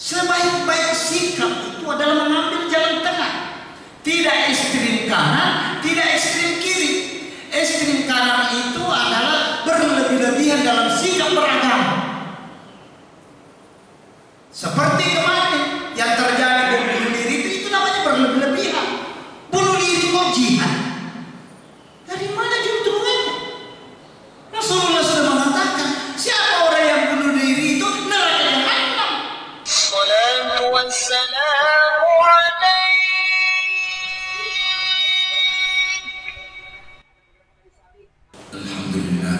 Sebaik-baik sikap itu adalah mengambil jalan tengah. Tidak ekstrim kanan, tidak ekstrim kiri. Ekstrim kanan itu adalah berlebih-lebihan dalam sikap beragama. Seperti kemarin yang terjadi bom bunuh diri itu namanya berlebih-lebihan. Bunuh diri kok jihad? Dari mana juntrungannya? Rasulullah sudah mengatakan, siapa orang yang bunuh diri itu neraka jahanam. Salatu wassalamu alaihi. Alhamdulillah.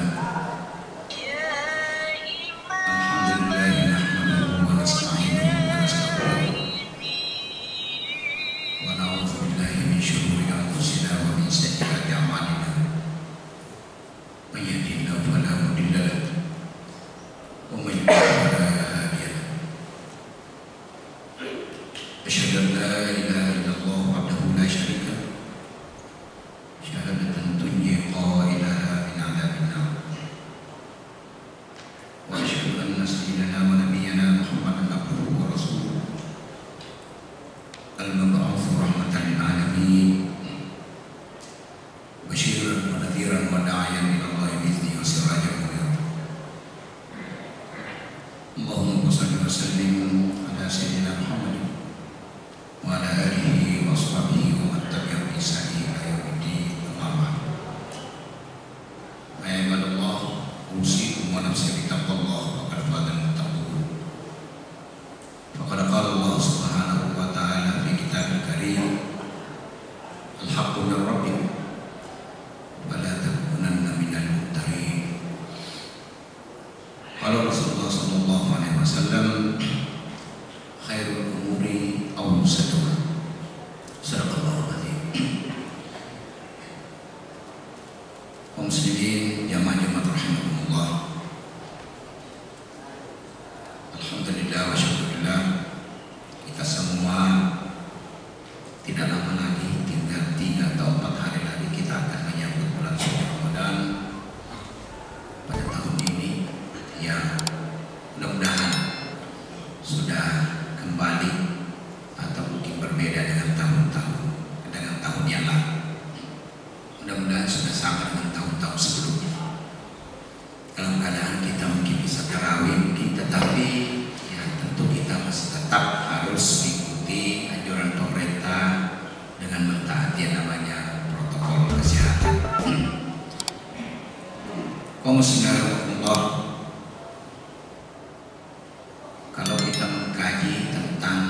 Kalau kita mengkaji tentang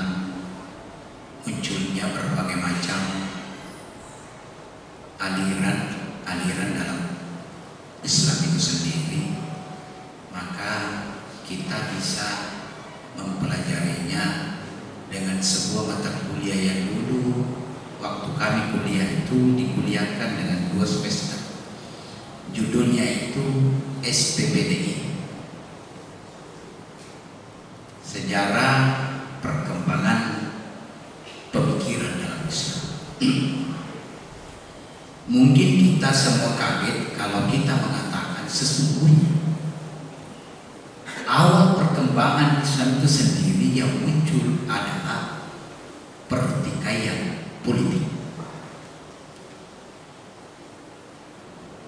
munculnya berbagai macam aliran dalam Islam itu sendiri, maka kita bisa mempelajarinya dengan sebuah mata kuliah yang dulu waktu kami kuliah itu dikuliahkan dengan 2 semester. Judulnya itu SPPDI, Sejarah Perkembangan Pemikiran dalam Islam. Mungkin kita semua kaget kalau kita mengatakan sesungguhnya awal perkembangan Islam itu sendiri yang muncul adalah pertikaian politik.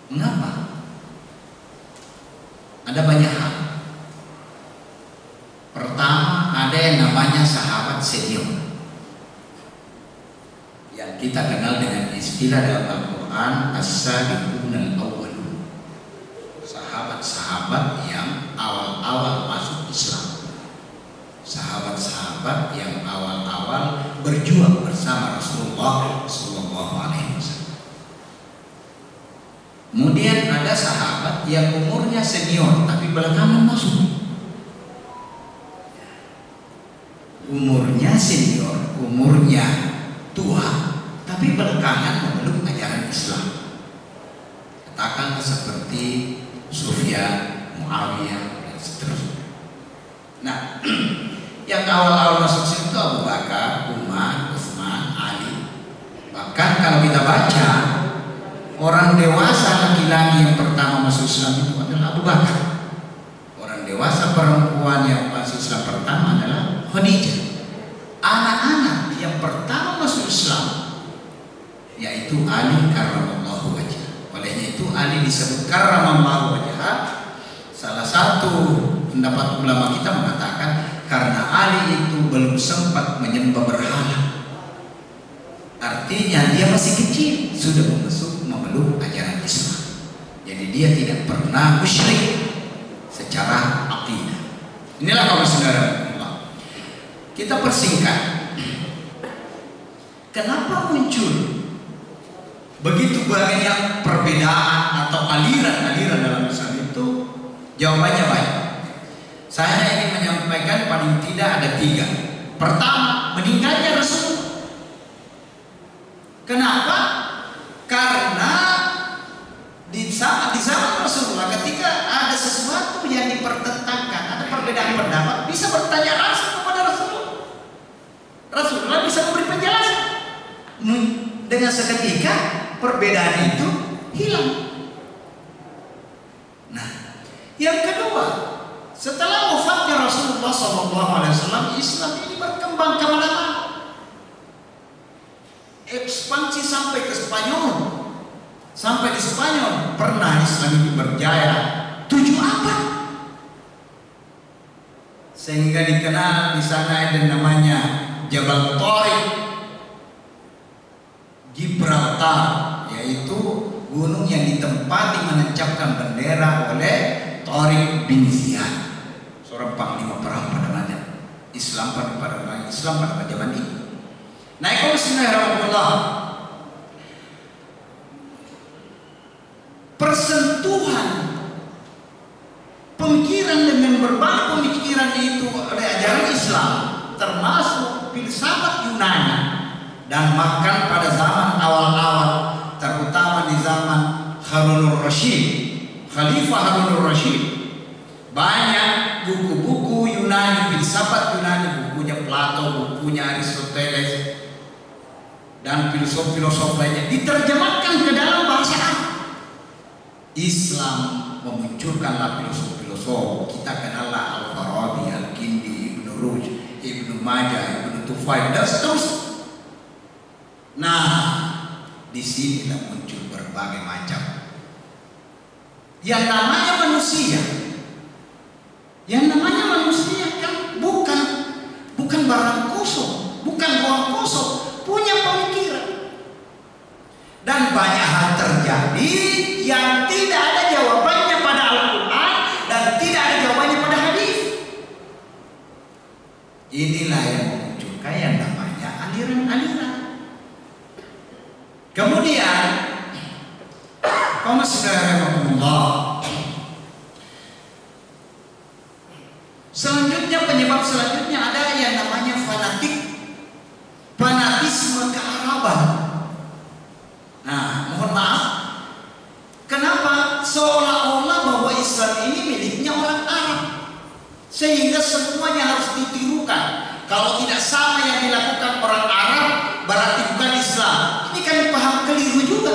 Mengapa? Ada banyak hal. Pertama, ada yang namanya sahabat senior, yang kita kenal dengan istilah dalam Al-Quran as-sabiqunal awwalun, sahabat-sahabat yang awal-awal masuk Islam, sahabat-sahabat yang awal-awal berjuang bersama Rasulullah SAW. Kemudian ada sahabat yang umurnya senior tapi belakangan masuk. Umurnya senior, umurnya tua, tapi belakangan memeluk ajaran Islam. Katakanlah seperti Sufyan, Muawiyah, dan seterusnya. Nah, yang awal-awal masuk Islam itu Abu Bakar, Umar, Utsman, Ali. Bahkan kalau kita baca, orang dewasa laki-laki yang pertama masuk Islam itu adalah Abu Bakar. Orang dewasa perempuan yang masuk Islam pertama adalah Khadijah. Anak-anak yang pertama masuk Islam yaitu Ali karramallahu wajhah. Olehnya itu Ali disebut karramallahu wajhah. Salah satu pendapat ulama kita mengatakan karena Ali itu belum sempat menyembah berhala. Artinya dia masih kecil sudah memeluk ajaran Islam. Jadi dia tidak pernah musyrik secara akidah. Inilah kaum saudara Allah. Kita persingkat. Kenapa muncul begitu banyak perbedaan atau aliran-aliran dalam Islam itu? Jawabannya banyak. Saya ingin menyampaikan paling tidak ada 3. Pertama, meninggalnya Rasul. Kenapa? Karena di zaman Rasulullah ketika ada sesuatu yang dipertentangkan, ada perbedaan pendapat, bisa bertanya langsung kepada Rasulullah. Rasulullah bisa memberi penjelasan. Dengan seketika perbedaan itu hilang. Nah, yang kedua, setelah wafatnya Rasulullah SAW, Islam ini berkembang kemana-mana. Ekspansi sampai ke Spanyol. Sampai di Spanyol pernah Islam itu berjaya 7 abad. Sehingga dikenal di sana ada namanya Jabal Tariq, Gibraltar, yaitu gunung yang ditempati menancapkan bendera oleh Tariq bin Ziyad, seorang panglima perang pada masa Islam pada zaman itu. Nah, bismillahirrahmanirrahim. Persentuhan pemikiran dengan berbagai pemikiran itu oleh ajaran Islam, termasuk filsafat Yunani, dan bahkan pada zaman awal-awal, terutama di zaman Harunur Rasyid, Khalifah Harunur Rasyid, banyak buku-buku Yunani, filsafat Yunani, bukunya Plato, bukunya Aristoteles, dan filosof-filosof lainnya diterjemahkan ke dalam bahasa Arab. Islam memunculkanlah filosof-filosof. Kita kenallah Al-Farabi, Al-Kindi, Ibn Rushd, Ibn Majah, Ibn Tufayl, dan seterusnya. Nah, disinilah muncul berbagai macam. Yang namanya manusia, kan bukan barang kosong, bukan ruang kosong, punya pemikiran. Dan banyak hal terjadi yang tidak ada jawabannya pada Al-Quran dan tidak ada jawabannya pada hadis. Inilah yang memunculkan yang namanya aliran-aliran. Kemudian, kaum saudara-saudara, selanjutnya penyebab selanjutnya ada yang namanya fanatisme kearaban. Nah, mohon maaf, kenapa seolah-olah bahwa Islam ini miliknya orang Arab, sehingga semuanya harus ditirukan. Kalau tidak sama yang dilakukan orang Arab, berarti bukan Islam. Ini kan paham keliru juga.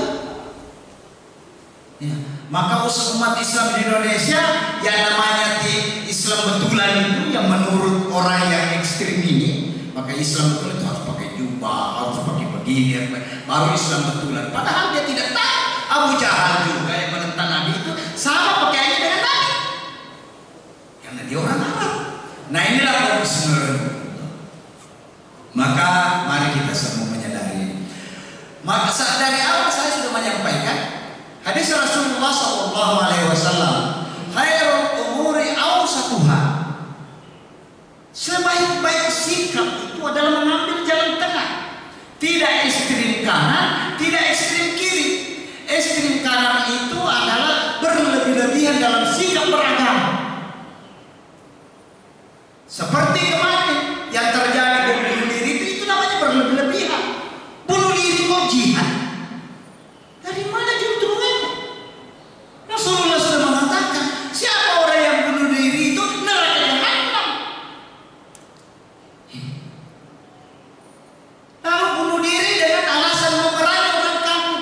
Ya. Maka umat Islam di Indonesia yang namanya Islam betulan itu, yang menurut orang yang ekstrim ini, maka Islam betulan itu harus pakai jubah, harus pakai begini, baru Islam betulan. Padahal dia tidak tahu Abu Jahal juga yang menentang Nabi itu sama pakaiannya dengan Nabi, karena dia orang Arab. Nah, inilah kaum sebenarnya. Maka mari kita semua menyadari. Maka dari awal saya sudah menyampaikan hadis Rasulullah SAW, khairul umuri awsatuha. Sebaik-baik sikap itu adalah mengambil jalan tengah. Tidak ekstrim kanan, tidak ekstrim kiri. Ekstrim kanan itu adalah berlebih-lebihan dalam sikap beragama. Seperti kemarin yang terjadi bom bunuh diri itu namanya berlebih-lebihan. Bunuh diri kok jihad? Dari mana juntrungannya? Rasulullah sudah mengatakan, siapa orang yang bunuh diri itu neraka jahanam. Lalu bunuh diri dengan alasan memerangi orang kafir.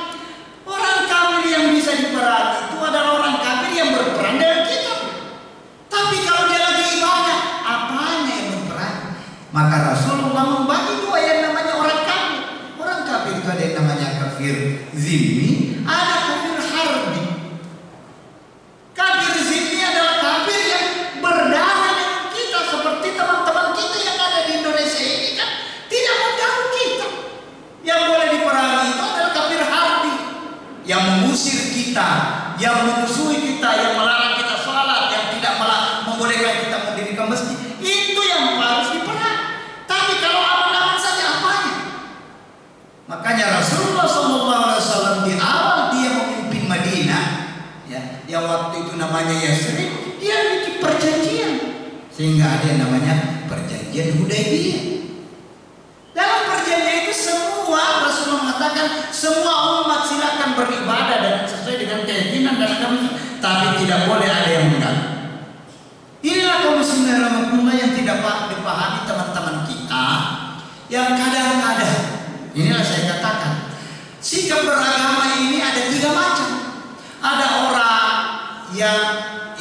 Orang kafir yang bisa diperangi itu adalah orang kafir yang berperang dengan kita. Tapi kalau dia lagi ibadah, apanya yang berperang? Maka Rasulullah membagi dua yang namanya orang kafir. Orang kafir itu ada yang namanya kafir zimmi, ada kafir harbi. Kafir zimmi adalah kafir yang berdarah dengan kita, seperti teman-teman kita yang ada di Indonesia ini kan tidak mengganggu kita. Yang boleh diperangi itu adalah kafir harbi, yang mengusir kita, yang memusuhi kita, yang melarang kita sholat, yang tidak membolehkan kita mendirikan masjid. Itu yang harus diperang. Tapi kalau aman-aman saja apanya? Makanya Rasulullah SAW di awal dia memimpin Madinah, ya, yang waktu itu namanya Yasrib, dia bikin perjanjian, sehingga ada yang namanya perjanjian Hudaybiyah. Dalam perjanjian itu semua Rasulullah mengatakan semua umat silakan beribadah dan sesuai dengan keyakinan dan agama, tapi tidak boleh ada yang mengganggu. Inilah kaum muslimin rahmatullah yang tidak dipahami teman-teman kita, yang kadang-kadang, inilah saya katakan, sikap beragama ini ada tiga macam. Ada orang yang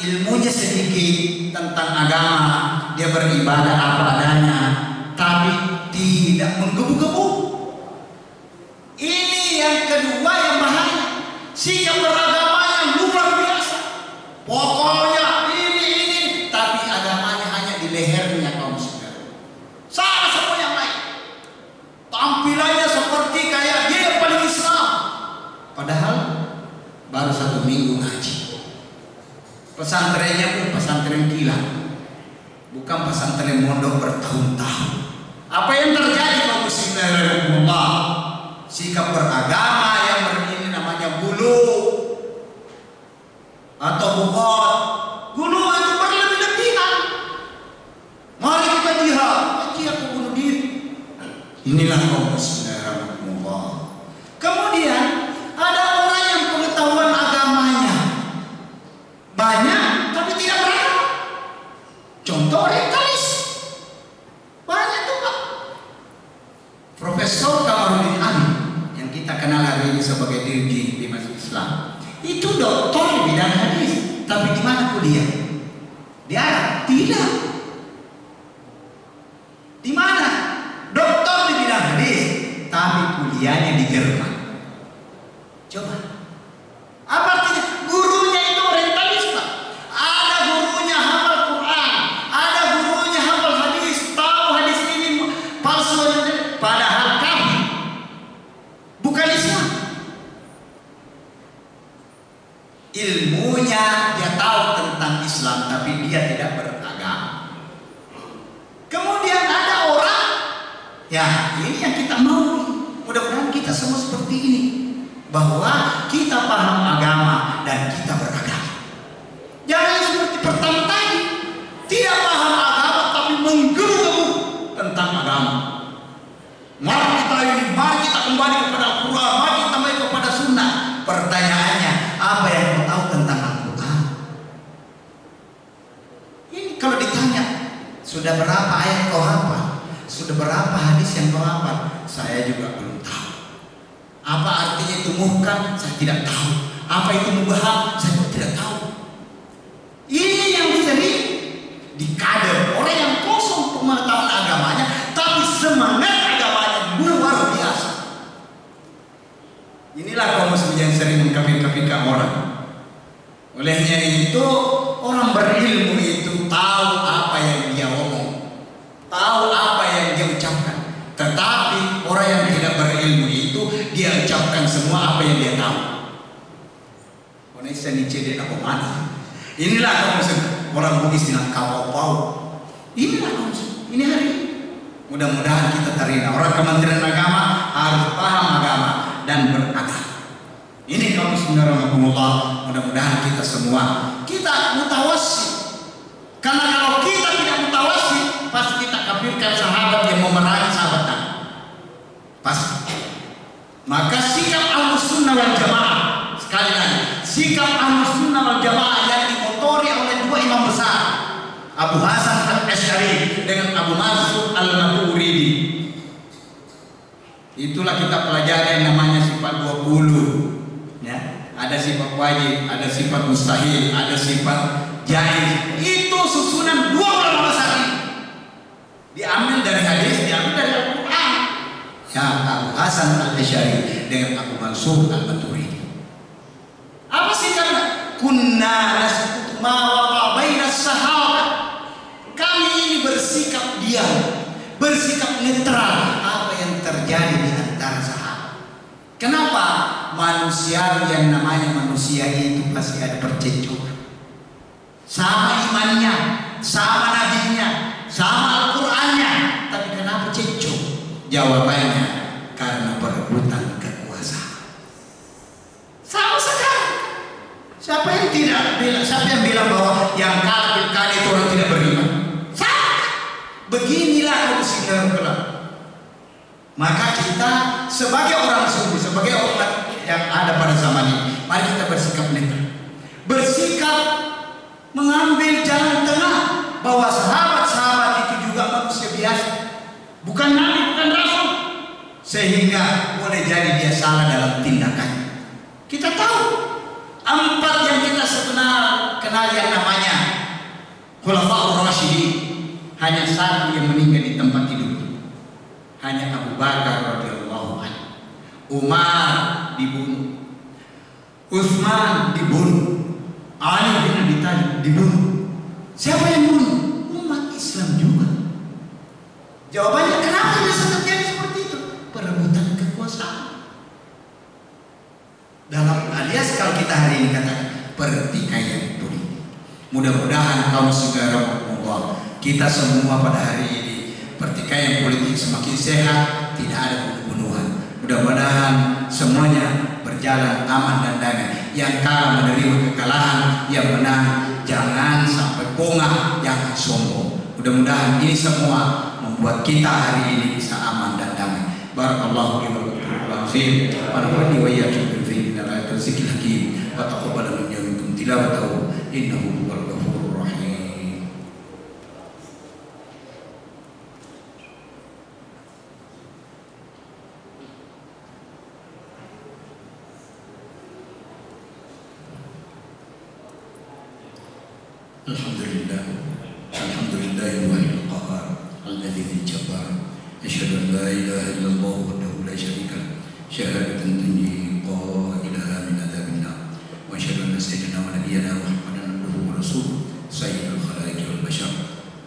ilmunya sedikit tentang agama, dia beribadah apa adanya, tapi tidak menggebu-gebu. Ini yang kedua yang bahaya. Sikap beragama yang luar biasa, pokoknya ini, tapi agamanya hanya di lehernya kaum muslimin. Sama semua yang lain, tampilannya seperti kayak dia yang paling Islam, padahal baru 1 minggu ngaji. Pesantrennya pun pesantren kilat, bukan pesantren mondok bertahun-tahun. Apa yang terjadi kaum muslimin? Sikap beragama yang ini namanya gulu atau bukhot. Gulu itu berlebih-lebihan. Mari kita jihad, aku bunuh diri. Inilah kaum muslimin. Kemudian ada orang yang pengetahuan agamanya banyak tapi tidak beragama. Contoh orientalis. Banyak tuh Pak. Profesor Kamarudin Amin yang kita kenal hari ini sebagai dirjen di Masjid Islam, itu doktor di bidang hadis, tapi di mana kuliah? Di Arab? Tidak. Di mana? Doktor di bidang hadis, tapi kuliahnya di Jerman. Coba, apa artinya? Gurunya itu orientalis Pak. Ada gurunya hafal Quran, ada gurunya hafal hadis, tahu hadis ini palsu, padahal kafir, bukan Islam. Ilmunya dia tahu tentang Islam, tapi dia tidak beragama. Kemudian ada orang, ya ini yang kita mau. Mudah-mudahan kita semua seperti ini, bahwa kita paham agama dan kita beragama. Jangan seperti pertama tadi, tidak paham agama tapi menggebu-gebu tentang agama. Mari kita ini, mari kita kembali kepada Al-Quran, mari kita kembali kepada Sunnah. Pertanyaannya, apa yang kau tahu tentang Al-Quran? Ini kalau ditanya, sudah berapa ayat kau hafal? Sudah berapa hadis yang kau hafal? Saya juga belum tahu. Apa artinya itu muhkam? Saya tidak tahu. Apa itu mubaham? Saya juga tidak tahu. Ini yang sering dikader orang yang kosong pengetahuan agamanya, tapi semangat agamanya luar biasa. Inilah kaum muslimin yang sering mengkafir-kafirkan orang. Olehnya itu orang berilmu itu tahu apa yang dia omong, tahu apa yang dia ucapkan. Tetapi orang yang tidak berilmu itu dia ucapkan semua apa yang dia tahu. Indonesia ni cedek apa mana? Inilah kaum muslimin orang Bugis dengan kapau-pau. Inilah kaum muslimin. Ini hari ini. Mudah-mudahan kita terima. Orang Kementerian Agama harus paham agama dan beragama. Ini kaum muslimin rahimahumullah. Mudah-mudahan kita semua kita mutawassit. Karena kalau kita tidak mutawassit, pasti kita kafirkan sahabat yang memerangi sahabat Nabi. Pasti. Maka sikap Ahlussunnah wal Jamaah, sekali lagi, sikap Ahlussunnah wal Jamaah yang dimotori oleh dua imam besar, Abu Hasan al-Asy'ari dengan Abu Mansur al-Maturidi. Itulah kita pelajari yang namanya sifat 20. Ya, ada sifat wajib, ada sifat mustahil, ada sifat jaiz. Itu susunan dua ulama besar ini. Diambil dari hadis, diambil dari Al-Quran. Ya, Abu Hasan Al-Asy'ari dengan Abu Mansur Al-Maturidi. Apa sih karena kunna nasqutu ma waqa bainas sahabat. Kami ini bersikap diam, bersikap netral apa yang terjadi di antara sahabat. Kenapa? Manusia yang namanya manusia itu pasti ada percekcokan. Sama imannya, sama nabinya, sama Al-Qur'annya, tapi kenapa cekcok? Jawabannya karena perebutan kekuasaan. Sama sekali. Siapa yang tidak bilang? Siapa yang bilang bahwa yang kalah pilkada itu orang tidak beriman? Sama. Beginilah muslimah kelak. Maka kita sebagai orang suci, sebagai umat yang ada pada zaman ini, mari kita bersikap netral, bersikap mengambil jalan tengah, bahwa sahabat-sahabat itu juga manusia biasa, bukan nabi, bukan rasul, sehingga boleh jadi dia salah dalam tindakannya. Kita tahu 4 yang kita kenal yang namanya Khulafaur Rasyidin, hanya 1 yang meninggal di tempat tidur, hanya Abu Bakar radhiyallahu anhu. Umar dibunuh, Utsman dibunuh, Ali bin Abi Thalib dibunuh. Siapa yang bunuh? Umat Islam juga. Jawabannya kenapa bisa terjadi seperti itu? Perebutan kekuasaan. Dalam alias kalau kita hari ini katakan pertikaian politik. Mudah-mudahan kaum saudara Allah, kita semua pada hari ini pertikaian politik semakin sehat, tidak ada bunuh-bunuhan. Mudah-mudahan semuanya berjalan aman dan damai. Yang kalah menerima kekalahan, yang menang jangan sampai bongah, jangan sombong. Mudah-mudahan ini semua membuat kita hari ini bisa aman dan damai. Barakallahu li wa lakum wa nafa'ani wa iyyakum fi ayatil zikril hakim wa taqabbal minkum tilawatahu innahu huwal ghafurur rahim. Alhamdulillahil qahhar alladzi jabbar. Asyhadu an la ilaha illallah wahdahu la syarika lah, syahadatan tunji qailaha min adzabin nar. Wa asyhadu anna sayyidina wa nabiyyana Muhammadan abduhu wa rasuluh sayyidul khalaiqi wal bashar.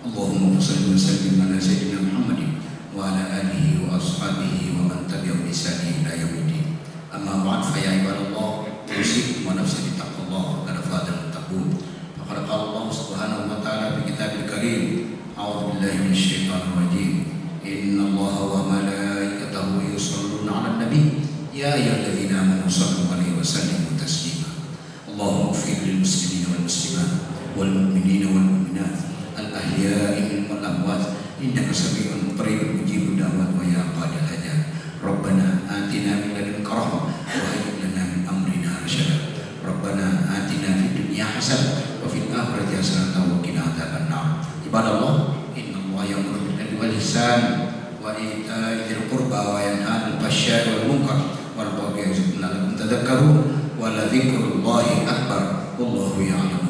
Allahumma shalli wa sallim ala sayyidina Muhammadin wa ala alihi wa ashabihi wa man tabi'ahum bi ihsan ila yaumiddin. Amma ba'd, fa ya ibadallah, usikum wa nafsi bi taqwallah wa fadhal taqun. Qala Allah Subhanahu wa ta'ala fi kitabil karim, a'udzu billahi minasy syaithanir rajim. Innallaha wa malaikatahu yusholluna 'alan nabi ya ayyuhalladzina amanu shallu 'alaihi wa sallimu taslima. Allahumma ighfir lil muslimina wal muslimat wal mu'minina wal mu'minat al ahya'i minhum wal amwat innaka samii'un qaribun mujibud da'wat wa ya qadil hajat. Rabbana atina min ladunka rahmah wa hayyi lana min amrina rasyada. Rabbana atina fid dunya hasanah wa fil akhirati hasanah wa qina adzabannar. Ibadallah, innallaha ya'muru bil 'adli wal ihsan wa ita'i dzil qurba wa yanha 'anil fahsya'i wal munkar wal baghi ya'idzukum la'allakum tadhakkarun wa la dzikrullahi akbar wallahu ya'lamu